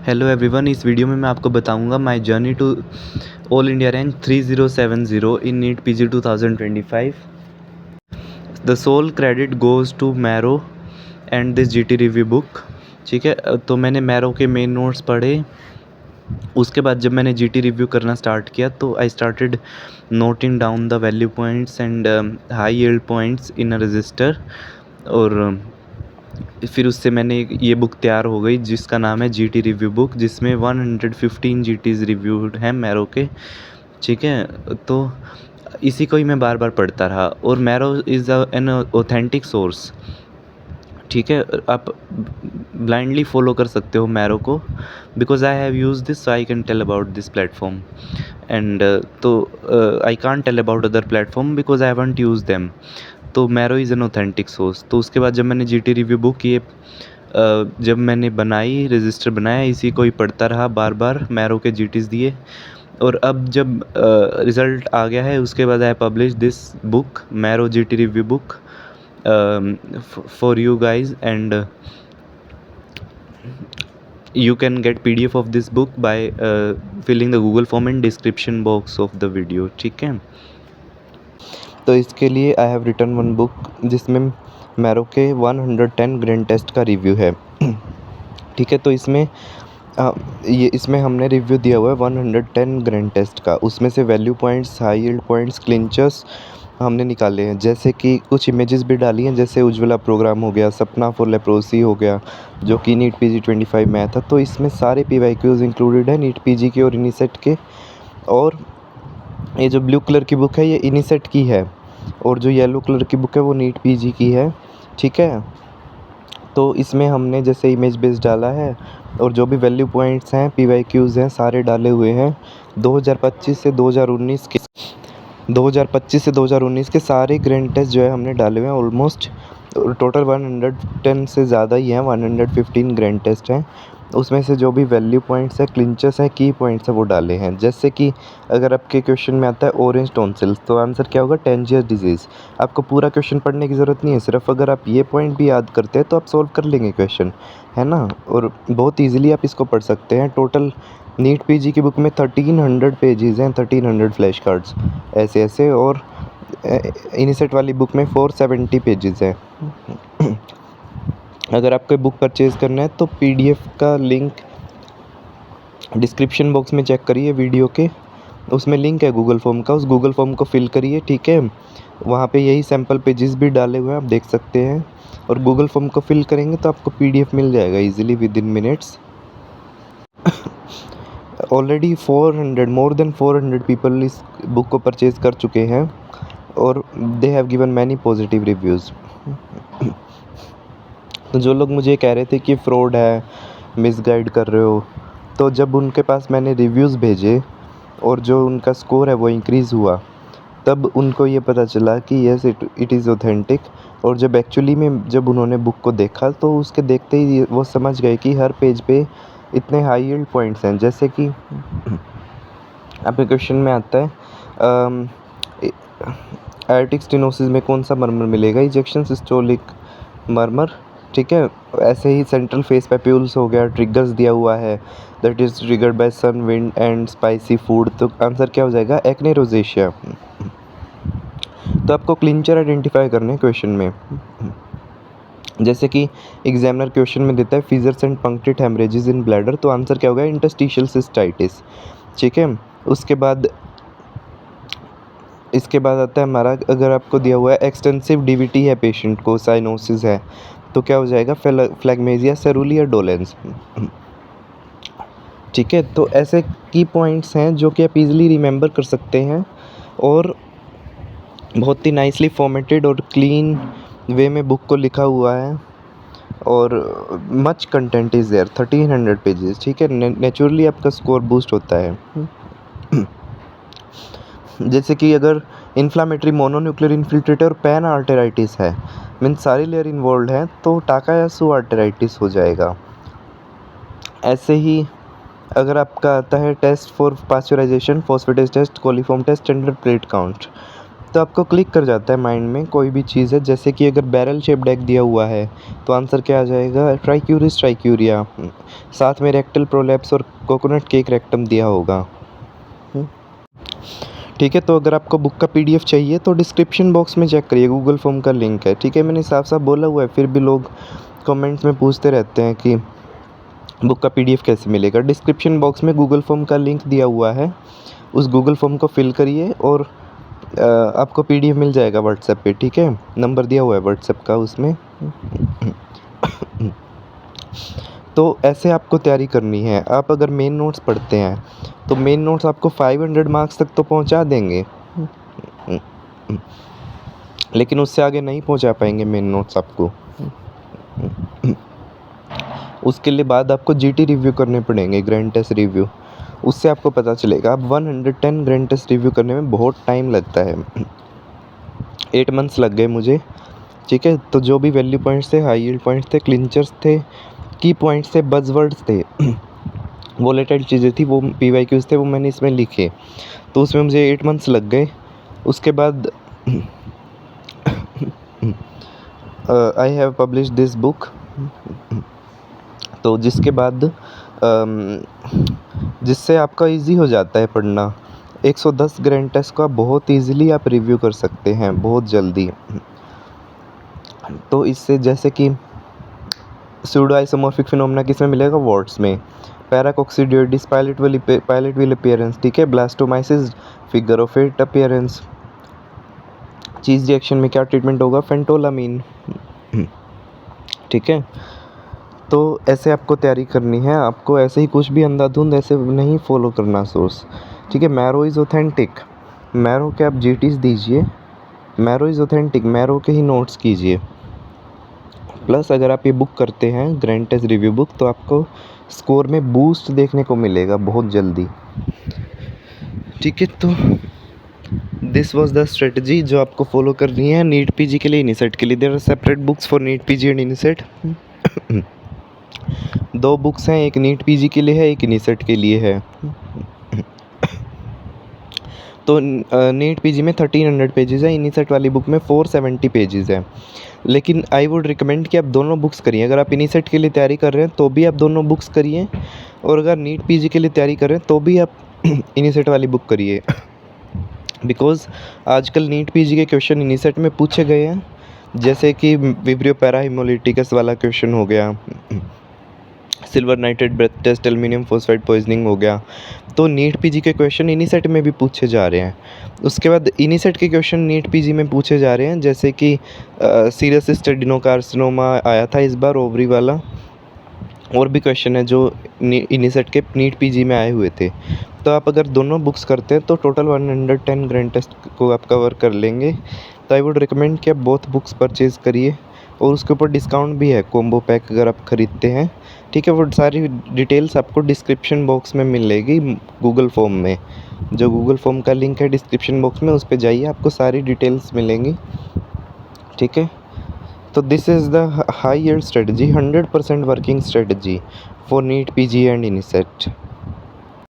Hello everyone, इस video में मैं आपको बताऊंगा my journey to all India rank 3070 in NEET PG 2025। The sole credit goes to Marrow and this GT review book. ठीक है, तो मैंने मैरो के मेन नोट्स पढ़े। उसके बाद जब मैंने जीटी रिव्यू करना स्टार्ट किया तो I started noting down the value points and high yield points in a resistor. और फिर उससे मैंने ये बुक तैयार हो गई जिसका नाम है जीटी रिव्यू बुक, जिसमें 115 जीटीज़ रिव्यूड हैं मैरो के। ठीक है, तो इसी को ही मैं बार बार पढ़ता रहा। और marrow is an authentic source. ठीक है, आप ब्लाइंडली फॉलो कर सकते हो मैरो को, because I have use this so I can tell about this platform and तो I can't tell about other platform because I haven't use them. तो Marrow is an authentic source. तो उसके बाद जब मैंने जीटी रिव्यू बुक ये जब मैंने बनाई, रजिस्टर बनाया, इसी को ही पढ़ता रहा बार बार, मैरो के जीटीज़ दिए। और अब जब रिज़ल्ट आ गया है उसके बाद I publish this book, marrow GT review book, for you guys, and you can get PDF of this book by filling the Google form in description box of the video। ठीक है, तो इसके लिए I have written one book जिसमें Marrow के 110 grand test का review है। ठीक है, तो इसमें हमने रिव्यू दिया हुआ है 110 ग्रैंड टेस्ट का। उसमें से value points, high yield points, clinchers हमने निकाले हैं। जैसे कि कुछ इमेजेस भी डाली हैं, जैसे उज्ज्वला प्रोग्राम हो गया, सपना फॉर लेप्रोसी हो गया, जो कि नीट पीजी 25 में आया था। तो इसमें सारे PYQs इंक्लूडेड है नीट पीजी के और इनीसेट के। और ये जो ब्लू कलर की बुक है ये इनीसेट की है, और जो येलो कलर की बुक है वो नीट पीजी की है। ठीक है, तो इसमें हमने जैसे इमेज बेस डाला है और जो भी वैल्यू पॉइंट्स हैं, PYQs हैं, सारे डाले हुए हैं। 2025 से 2019 के सारे ग्रैंड टेस्ट जो है हमने डाले हुए हैं। ऑलमोस्ट टोटल 110 से ज़्यादा ही हैं, 115 ग्रैंड टेस्ट हैं। उसमें से जो भी वैल्यू पॉइंट्स हैं, क्लिंचर्स हैं, की पॉइंट्स हैं, वो डाले हैं। जैसे कि अगर आपके क्वेश्चन में आता है ऑरेंज टॉन्सिल्स, तो आंसर क्या होगा? टेंजियस डिजीज़। आपको पूरा क्वेश्चन पढ़ने की ज़रूरत नहीं है, सिर्फ अगर आप ये पॉइंट भी याद करते हैं तो आप सोल्व कर लेंगे क्वेश्चन, है ना। और बहुत ईजिली आप इसको पढ़ सकते हैं। टोटल नीट पीजी की बुक में 1300 पेजेस हैं, 1300 फ्लैश कार्ड्स ऐसे ऐसे। और इनिसेट वाली बुक में 470 पेजेस हैं। अगर आपको बुक परचेज़ करना है तो PDF का लिंक डिस्क्रिप्शन बॉक्स में चेक करिए वीडियो के, उसमें लिंक है गूगल फॉर्म का, उस गूगल फॉर्म को फिल करिए। ठीक है, वहाँ पे यही सैम्पल पेजेस भी डाले हुए हैं, आप देख सकते हैं। और गूगल फॉर्म को फिल करेंगे तो आपको PDF मिल जाएगा easily within minutes. Already more than 400 people इस बुक को परचेज़ कर चुके हैं और they have given many positive reviews. तो जो लोग मुझे कह रहे थे कि फ्रॉड है, मिसगाइड कर रहे हो, तो जब उनके पास मैंने रिव्यूज़ भेजे और जो उनका स्कोर है वो इंक्रीज़ हुआ, तब उनको ये पता चला कि यस इट इज़ ऑथेंटिक। और जब एक्चुअली में जब उन्होंने बुक को देखा तो उसके देखते ही वो समझ गए कि हर पेज पे इतने हाई यील्ड पॉइंट्स हैं। जैसे कि आपके क्वेश्चन में आता है एयरटिक स्टेनोसिस में कौन सा मर्मर मिलेगा? Ejection systolic murmur. ठीक है, ऐसे ही सेंट्रल फेस पैप्यूल्स हो गया, ट्रिगर्स दिया हुआ है, that is triggered by sun, wind and spicy food. तो आंसर क्या हो जाएगा? Acne rosacea. तो आपको क्लिंचर आइडेंटिफाई करने क्वेश्चन में। जैसे कि एग्जामिनर क्वेश्चन में देता है fissures and punctate haemorrhages in bladder, तो आंसर क्या होगा? Interstitial cystitis. ठीक है, इसके बाद आता है हमारा, अगर आपको दिया हुआ है एक्सटेंसिव डीवीटी है पेशेंट को, साइनोसिस है, तो क्या हो जाएगा? फ्लैग्मेजिया सेरूली या डोलेंस। ठीक है, तो ऐसे की पॉइंट्स हैं जो कि आप इजीली रिमेंबर कर सकते हैं और बहुत ही नाइसली फॉर्मेटेड और क्लीन वे में बुक को लिखा हुआ है। और much content is there, 1300 pages. ठीक है, नेचुरली आपका स्कोर बूस्ट होता है। जैसे कि अगर इन्फ्लामेटरी मोनोन्यूक्लियर इन्फिल्ट्रेटर और पैन आर्टेराइटिस है, मीन सारी लेयर इन्वॉल्व है, तो टाकायासु आर्टेराइटिस हो जाएगा। ऐसे ही अगर आपका आता है test for pasteurisation, phosphatase test, coliform test, standard plate count, तो आपको क्लिक कर जाता है माइंड में कोई भी चीज़ है, जैसे कि अगर बैरल शेप्ड एग दिया हुआ है तो आंसर क्या आ जाएगा, ट्राइक्यूरिस ट्राइक्यूरिया। साथ में रेक्टल प्रोलैप्स और कोकोनट केक रेक्टम दिया होगा। ठीक है, तो अगर आपको बुक का पीडीएफ चाहिए तो डिस्क्रिप्शन बॉक्स में चेक करिए, गूगल फॉर्म का लिंक है। ठीक है, मैंने साफ साफ बोला हुआ है, फिर भी लोग कमेंट्स में पूछते रहते हैं कि बुक का पीडीएफ कैसे मिलेगा। डिस्क्रिप्शन बॉक्स में गूगल फॉर्म का लिंक दिया हुआ है, उस गूगल फॉर्म को फिल करिए और आपको पीडीएफ मिल जाएगा व्हाट्सएप पे। ठीक है, नंबर दिया हुआ है व्हाट्सएप का उसमें। तो ऐसे आपको तैयारी करनी है। आप अगर मेन नोट्स पढ़ते हैं तो मेन नोट्स आपको 500 मार्क्स तक तो पहुंचा देंगे, लेकिन उससे आगे नहीं पहुंचा पाएंगे मेन नोट्स आपको। उसके लिए बाद आपको जीटी रिव्यू करने पड़ेंगे, ग्रैंड टेस्ट रिव्यू। उससे आपको पता चलेगा। अब 110 ग्रैंड टेस्ट रिव्यू करने में बहुत टाइम लगता है, 8 मंथ्स लग गए मुझे। ठीक है, तो जो भी वैल्यू पॉइंट्स थे, हाई यील्ड पॉइंट्स थे, क्लिंचर्स थे, की पॉइंट्स थे, बज़वर्ड्स थे, वोलेटाइल चीज़ें थी, वो पीवाईक्यूज़ थे, वो मैंने इसमें लिखे। तो उसमें मुझे 8 मंथ्स लग गए। उसके बाद I have publish this book. तो जिसके बाद जिससे आपका इजी हो जाता है पढ़ना। 110 ग्रैंड टेस्ट को आप बहुत ईजिली आप रिव्यू कर सकते हैं, बहुत जल्दी। तो इससे जैसे कि सूडो आइसोमॉर्फिक फिनोमेना किसमें मिलेगा, वर्ड्स में। पैराकोक्सीडियोइडिस पायलट विल अपीयरेंस। ठीक है, blastomycosis figure of 8 appearance. Cheese reaction में क्या ट्रीटमेंट होगा, फेंटोलामीन। ठीक है, तो ऐसे आपको तैयारी करनी है। आपको ऐसे ही कुछ भी अंधाधुंध ऐसे नहीं फॉलो करना सोर्स। ठीक है, मैरो इज़ ऑथेंटिक, मैरो के आप जीटीज दीजिए, मैरो इज़ ऑथेंटिक, मैरो के ही नोट्स कीजिए। प्लस अगर आप ये बुक करते हैं ग्रैंड टेस्ट रिव्यू बुक, तो आपको स्कोर में बूस्ट देखने को मिलेगा बहुत जल्दी। ठीक है, तो दिस वाज द स्ट्रेटजी जो आपको फॉलो करनी है नीट पीजी के लिए, इनिसेट के लिए। There are separate books for NEET PG and INICET. 2 books हैं, एक नीट पीजी के लिए है, एक इनिसेट के लिए है। तो नीट पीजी में 1300 पेजेस है, इनिसेट वाली बुक में 470 पेजेस है। लेकिन आई वुड रिकमेंड कि आप दोनों बुक्स करिए। अगर आप इनिसेट के लिए तैयारी कर रहे हैं तो भी आप दोनों बुक्स करिए, और अगर नीट पीजी के लिए तैयारी कर रहे हैं तो भी आप इनिसेट वाली बुक करिए। बिकॉज़ आजकल नीट पीजी के क्वेश्चन इनिसेट में पूछे गए हैं, जैसे कि विब्रियो पैराहिमोलिटिकस वाला क्वेश्चन हो गया, silver nitrate breath test, aluminium phosphide poisoning हो गया। तो नीट पीजी के क्वेश्चन इनिसेट में भी पूछे जा रहे हैं। उसके बाद इनिसेट के क्वेश्चन नीट पीजी में पूछे जा रहे हैं, जैसे कि सीरस सिस्ट एडेनोकार्सिनोमा आया था इस बार, ओवरी वाला। और भी क्वेश्चन है जो इनिसेट के नीट पीजी में आए हुए थे। तो आप अगर दोनों बुक्स करते हैं तो टोटल 110 ग्रैंड टेस्ट को आप कवर कर लेंगे। तो आई वुड रिकमेंड कि आप बोथ बुक्स परचेज़ करिए, और उसके ऊपर डिस्काउंट भी है कॉम्बो पैक अगर आप ख़रीदते हैं। ठीक है, वो सारी डिटेल्स आपको डिस्क्रिप्शन बॉक्स में मिलेगी गूगल फॉर्म में। जो गूगल फॉर्म का लिंक है डिस्क्रिप्शन बॉक्स में, उस पर जाइए, आपको सारी डिटेल्स मिलेंगी। ठीक है, तो this is the high yield strategy, 100% working strategy for NEET PG and इनिसेट।